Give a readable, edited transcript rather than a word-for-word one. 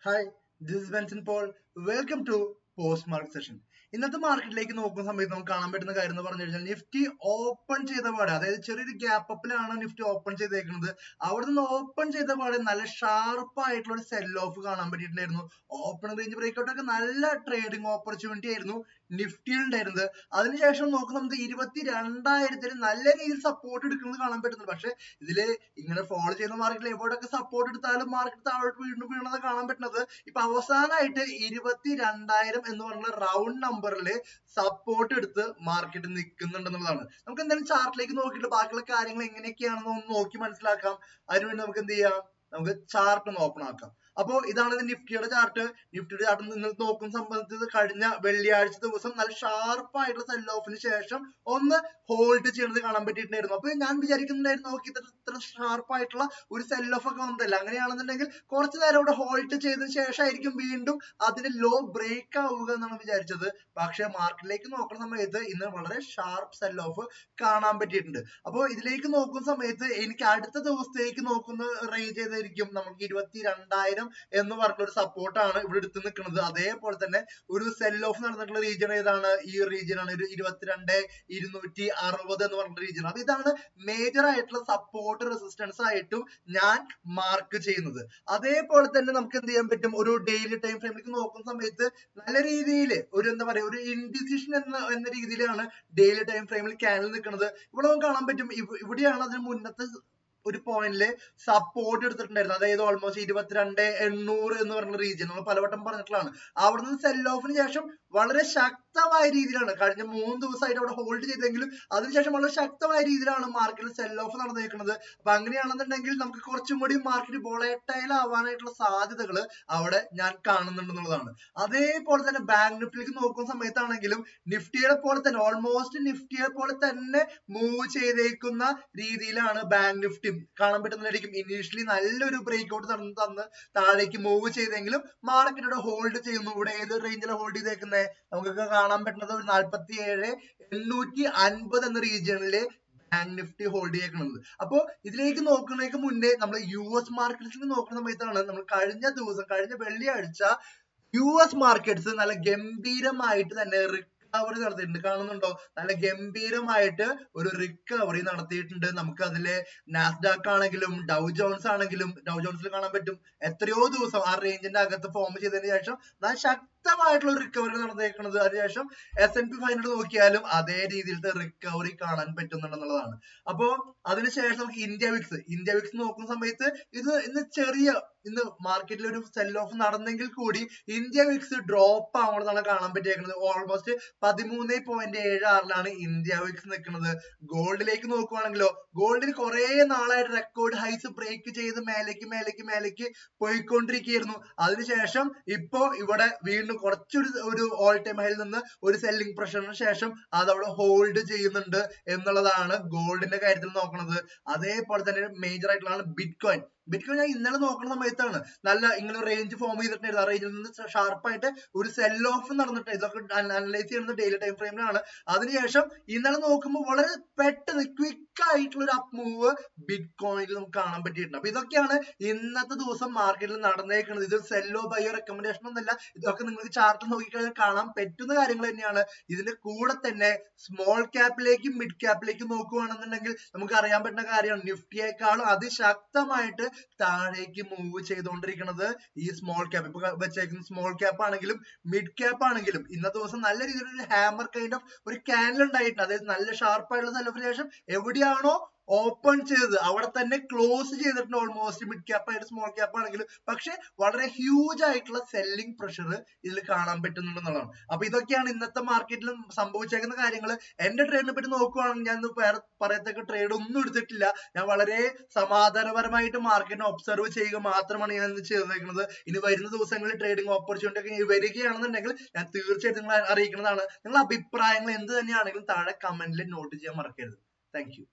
Hi, this is Vincent Paul. Welcome to Post Market Session. ഇന്നത്തെ മാർക്കറ്റിലേക്ക് നോക്കുന്ന സമയത്ത് നമുക്ക് കാണാൻ പറ്റുന്ന കാര്യം എന്ന് പറഞ്ഞു കഴിഞ്ഞാൽ നിഫ്റ്റി ഓപ്പൺ ചെയ്ത പാടെ, അതായത് ചെറിയൊരു ഗ്യാപ്പ് അപ്പിലാണ് നിഫ്റ്റി ഓപ്പൺ ചെയ്തേക്കുന്നത്. അവിടെ നിന്ന് ഓപ്പൺ ചെയ്ത പാടെ നല്ല ഷാർപ്പ് ആയിട്ടുള്ള ഒരു സെൽ ഓഫ് കാണാൻ പറ്റിയിട്ടുണ്ടായിരുന്നു. ഓപ്പൺ റേഞ്ച് ബ്രേക്ക്ഔട്ട് ഒക്കെ നല്ല ട്രേഡിംഗ് ഓപ്പർച്യൂണിറ്റി ആയിരുന്നു നിഫ്റ്റിയിൽ ഉണ്ടായിരുന്നത്. അതിനുശേഷം നോക്കുന്ന നമുക്ക് 22,000 നല്ല രീതിയിൽ സപ്പോർട്ട് എടുക്കുന്നത് കാണാൻ പറ്റുന്നുണ്ട്. പക്ഷെ ഇതില് ഇങ്ങനെ ഫോളോ ചെയ്യുന്ന മാർക്കറ്റിൽ എവിടെയൊക്കെ സപ്പോർട്ട് എടുത്താലും മാർക്കറ്റ് താഴോട്ട് വീണ്ടും വീണത് കാണാൻ പറ്റുന്നത്. ഇപ്പൊ അവസാനമായിട്ട് 22,000 എന്ന് പറഞ്ഞ റൗണ്ട് നമ്പറിൽ സപ്പോർട്ട് എടുത്ത് മാർക്കറ്റ് നിൽക്കുന്നുണ്ടെന്നുള്ളതാണ്. നമുക്ക് എന്തായാലും ചാർട്ടിലേക്ക് നോക്കിയിട്ട് ബാക്കിയുള്ള കാര്യങ്ങൾ എങ്ങനെയൊക്കെയാണെന്ന് ഒന്ന് നോക്കി മനസ്സിലാക്കാം. അതിനുവേണ്ടി നമുക്ക് എന്ത് ചെയ്യാം, നമുക്ക് ചാർട്ട് ഒന്ന് ഓപ്പൺ ആക്കാം. അപ്പോ ഇതാണ് നിഫ്റ്റിയുടെ ചാർട്ട്. നിഫ്റ്റിയുടെ ചാർട്ട് നിങ്ങൾ നോക്കുന്ന സംബന്ധിച്ചത് കഴിഞ്ഞ വെള്ളിയാഴ്ച ദിവസം നല്ല ഷാർപ്പ് ആയിട്ടുള്ള സെൽ ഓഫിന് ശേഷം ഒന്ന് ഹോൾഡ് ചെയ്യുന്നത് കാണാൻ പറ്റിയിട്ടുണ്ടായിരുന്നു. അപ്പൊ ഞാൻ വിചാരിക്കുന്നുണ്ടായിരുന്നു നോക്കി ഇത്ര ഷാർപ്പ് ആയിട്ടുള്ള ഒരു സെൽ ഓഫ് ഒക്കെ വന്നതല്ല, അങ്ങനെയാണെന്നുണ്ടെങ്കിൽ കുറച്ചു നേരം ഇവിടെ ഹോൾഡ് ചെയ്തതിനു ശേഷമായിരിക്കും വീണ്ടും അതിന്റെ ലോ ബ്രേക്ക് ആവുക എന്നാണ് വിചാരിച്ചത്. പക്ഷെ മാർക്കറ്റിലേക്ക് നോക്കുന്ന സമയത്ത് ഇന്ന് വളരെ ഷാർപ്പ് സെൽ ഓഫ് കാണാൻ പറ്റിയിട്ടുണ്ട്. അപ്പോൾ ഇതിലേക്ക് നോക്കുന്ന സമയത്ത് എനിക്ക് അടുത്ത ദിവസത്തേക്ക് നോക്കുന്ന റേഞ്ച് ഏതായിരിക്കും, നമുക്ക് 22,000 എന്ന് പറഞ്ഞ ഒരു സപ്പോർട്ടാണ് ഇവിടെ എടുത്ത് നിൽക്കുന്നത്. അതേപോലെ തന്നെ ഒരു സെൽ ഓഫ് നടന്നിട്ടുള്ള റീജിയൻ ഏതാണ്, ഈ റീജിയൻ ആണ്, ഒരു 22,260 എന്ന് പറഞ്ഞ റീജിയൻ. അപ്പൊ ഇതാണ് മേജർ ആയിട്ടുള്ള സപ്പോർട്ട് റെസിസ്റ്റൻസ് ആയിട്ടും ഞാൻ മാർക്ക് ചെയ്യുന്നത്. അതേപോലെ തന്നെ നമുക്ക് എന്ത് ചെയ്യാൻ പറ്റും, ഒരു ഡെയിലി ടൈം ഫ്രെയിമിലേക്ക് നോക്കുന്ന സമയത്ത് നല്ല രീതിയിൽ ഒരു എന്താ പറയാ ഒരു ഇൻഡിസിഷൻ എന്ന രീതിയിലാണ് ഡെയിലി ടൈം ഫ്രെയിമിൽ ക്യാൻഡിൽ നിൽക്കുന്നത്. ഇവിടെ നമുക്ക് കാണാൻ പറ്റും ഇവിടെയാണ് അതിന് മുന്നത്തെ ഒരു പോയിന്റില് സപ്പോർട്ട് എടുത്തിട്ടുണ്ടായിരുന്നു. അതായത് ഓൾമോസ്റ്റ് 22,800 എന്ന് പറഞ്ഞ റീജിയൻ നമ്മൾ പലവട്ടം പറഞ്ഞിട്ടുള്ളതാണ്. അവിടുന്ന് സെൽ ഓഫിന് ശേഷം വളരെ ശക്തമായ രീതിയിലാണ് കഴിഞ്ഞ 3 ദിവസമായിട്ട് അവിടെ ഹോൾഡ് ചെയ്തെങ്കിലും അതിനുശേഷം വളരെ ശക്തമായ രീതിയിലാണ് മാർക്കറ്റിൽ സെൽ ഓഫ് നടന്നേക്കുന്നത്. അപ്പൊ അങ്ങനെയാണെന്നുണ്ടെങ്കിൽ നമുക്ക് കുറച്ചും കൂടി മാർക്കറ്റ് വോളറ്റൈൽ ആവാനായിട്ടുള്ള സാധ്യതകൾ അവിടെ ഞാൻ കാണുന്നുണ്ടെന്നുള്ളതാണ്. അതേപോലെ തന്നെ ബാങ്ക് നിഫ്റ്റിയിലേക്ക് നോക്കുന്ന സമയത്താണെങ്കിലും നിഫ്റ്റിയെ പോലെ തന്നെ ഓൾമോസ്റ്റ് നിഫ്റ്റിയെ പോലെ തന്നെ മൂവ് ചെയ്തേക്കുന്ന രീതിയിലാണ് ബാങ്ക് നിഫ്റ്റി കാണാൻ പറ്റുന്നതായിരിക്കും. ഇനീഷ്യലി നല്ലൊരു ബ്രേക്ക്ഔട്ട് തന്ന് താഴേക്ക് മൂവ് ചെയ്തെങ്കിലും മാർക്കറ്റ് ഹോൾഡ് ചെയ്യുന്നു. ഇവിടെ ഏത് റേഞ്ചിലാണ് ഹോൾഡ് ചെയ്തേക്കുന്നത്, നമുക്കൊക്കെ കാണാൻ പറ്റുന്നത് ഒരു 47,850 എന്ന റീജിയണില് ബാങ്ക് നിഫ്റ്റി ഹോൾഡ് ചെയ്യേക്കുന്നത്. അപ്പോ ഇതിലേക്ക് നോക്കുന്നതിന് മുന്നേ നമ്മൾ US മാർക്കറ്റ്സിൽ നോക്കുന്ന സമയത്താണ് നമ്മൾ കഴിഞ്ഞ വെള്ളിയാഴ്ച US മാർക്കറ്റ്സ് നല്ല ഗംഭീരമായിട്ട് തന്നെ റിക്കവറി നടത്തിയിട്ടുണ്ട്. കാണുന്നുണ്ടോ, നല്ല ഗംഭീരമായിട്ട് ഒരു റിക്കവറി നടത്തിയിട്ടുണ്ട്. നമുക്ക് അതിലെ നാസ്ഡാക്ക് ആണെങ്കിലും ഡൗ ജോൺസ് ആണെങ്കിലും, ഡൗ ജോൺസിൽ കാണാൻ പറ്റും എത്രയോ ദിവസം ആ റേഞ്ചിന്റെ അകത്ത് ഫോം ചെയ്തതിനു ശേഷം നല്ല ശക്തമായിട്ടുള്ള ഒരു റിക്കവറി നടന്നേക്കുന്നത്. അതിനുശേഷം S&P 500 നോക്കിയാലും അതേ രീതിയിലത്തെ റിക്കവറി കാണാൻ പറ്റുന്നുണ്ടെന്നുള്ളതാണ്. അപ്പോ അതിനുശേഷം നമുക്ക് ഇന്ത്യ വിക്സ് നോക്കുന്ന സമയത്ത് ഇന്ന് മാർക്കറ്റിൽ ഒരു സെൽ ഓഫ് നടന്നെങ്കിൽ കൂടി ഇന്ത്യ വിക്സ് ഡ്രോപ്പ് ആവണമെന്നാണ് കാണാൻ പറ്റിയേക്കുന്നത്. ഓൾമോസ്റ്റ് 13.76 ഇന്ത്യ വിക്സ് നിൽക്കുന്നത്. ഗോൾഡിലേക്ക് നോക്കുവാണെങ്കിലോ ഗോൾഡിൽ കുറെ നാളായിട്ട് റെക്കോർഡ് ഹൈസ് ബ്രേക്ക് ചെയ്ത് മേലേക്ക് പോയിക്കൊണ്ടിരിക്കുകയായിരുന്നു. അതിനുശേഷം ഇപ്പോ ഇവിടെ വീണ്ടും കുറച്ചൊരു ഓൾ ടൈം ഹൈയിൽ നിന്ന് ഒരു സെല്ലിംഗ് പ്രഷറിന് ശേഷം അത് അവിടെ ഹോൾഡ് ചെയ്യുന്നുണ്ട് എന്നുള്ളതാണ് ഗോൾഡിന്റെ കാര്യത്തിൽ നോക്കുന്നത്. അതേപോലെ തന്നെ മേജർ ആയിട്ടുള്ള ബിറ്റ്കോയിൻ ഞാൻ ഇന്നലെ നോക്കുന്ന സമയത്താണ് നല്ല ഇങ്ങനെ റേഞ്ച് ഫോം ചെയ്തിട്ടുണ്ടായിരുന്നു. ആ റേഞ്ചിൽ നിന്ന് ഷാർപ്പായിട്ട് ഒരു സെൽ ഓഫ് നടന്നിട്ട് ഇതൊക്കെ അനലൈസ് ചെയ്യുന്നത് ഡെയിലി ടൈം ഫ്രെയിമിലാണ്. അതിനുശേഷം ഇന്നലെ നോക്കുമ്പോൾ വളരെ പെട്ടെന്ന് ക്വിക്ക് ആയിട്ടുള്ള ഒരു അപ്പ് മൂവ് ബിറ്റ്കോയിനിൽ നമുക്ക് കാണാൻ പറ്റിയിട്ടുണ്ട്. അപ്പൊ ഇതൊക്കെയാണ് ഇന്നത്തെ ദിവസം മാർക്കറ്റിൽ നടന്നേക്കുന്നത്. ഇത് സെല്ലോ ബയോ റെക്കമെൻഡേഷൻ ഒന്നല്ല, ഇതൊക്കെ നിങ്ങൾക്ക് ചാർട്ടിൽ നോക്കിക്കഴിഞ്ഞാൽ കാണാൻ പറ്റുന്ന കാര്യങ്ങൾ തന്നെയാണ്. ഇതിന്റെ കൂടെ തന്നെ സ്മോൾ ക്യാപ്പിലേക്കും മിഡ് ക്യാപ്പിലേക്കും നോക്കുകയാണെന്നുണ്ടെങ്കിൽ നമുക്ക് അറിയാൻ പറ്റുന്ന കാര്യമാണ് നിഫ്റ്റിയേക്കാളും അതിശക്തമായിട്ട് താഴേക്ക് മൂവ് ചെയ്തുകൊണ്ടിരിക്കുന്നത് ഈ സ്മോൾ ക്യാപ്പ്. ഇപ്പൊ വെച്ചേക്കുന്ന സ്മോൾ ക്യാപ്പ് ആണെങ്കിലും മിഡ് ക്യാപ്പ് ആണെങ്കിലും ഇന്നത്തെ ദിവസം നല്ല രീതിയിൽ ഒരു ഹാമർ കൈൻഡ് ഓഫ് ഒരു ക്യാൻഡിൽ ഉണ്ടായിട്ടുണ്ട്. അതായത് നല്ല ഷാർപ്പായിട്ടുള്ള സെല്ലിന് ശേഷം എവിടെയാണോ ഓപ്പൺ ചെയ്തത് അവിടെ തന്നെ ക്ലോസ് ചെയ്തിട്ടുണ്ട്. ഓൾമോസ്റ്റ് മിഡ് ക്യാപ്പ് ആയിട്ട് സ്മോൾ ക്യാപ്പ് ആണെങ്കിലും പക്ഷെ വളരെ ഹ്യൂജ് ആയിട്ടുള്ള സെല്ലിംഗ് പ്രഷർ ഇതിൽ കാണാൻ പറ്റുന്നുണ്ടെന്നുള്ളതാണ്. അപ്പൊ ഇതൊക്കെയാണ് ഇന്നത്തെ മാർക്കറ്റിൽ സംഭവിച്ചേക്കുന്ന കാര്യങ്ങൾ. എന്റെ ട്രേഡിനെ പറ്റി നോക്കുവാണെങ്കിൽ ഞാൻ വേറെ പറയത്തക്ക ട്രേഡ് ഒന്നും എടുത്തിട്ടില്ല. ഞാൻ വളരെ സമാധാനപരമായിട്ട് മാർക്കറ്റിനെ ഒബ്സർവ് ചെയ്യുക മാത്രമാണ് ഞാൻ ഇന്ന് ചെയ്തേക്കുന്നത്. ഇനി വരുന്ന ദിവസങ്ങളിൽ ട്രേഡിംഗ് ഓപ്പർച്യൂണിറ്റി ഒക്കെ വരികയാണെന്നുണ്ടെങ്കിൽ ഞാൻ തീർച്ചയായിട്ടും നിങ്ങളെ അറിയിക്കുന്നതാണ്. നിങ്ങളുടെ അഭിപ്രായങ്ങൾ എന്ത് തന്നെയാണെങ്കിലും താഴെ കമന്റിൽ നോട്ട് ചെയ്യാൻ മറക്കരുത്. Thank you.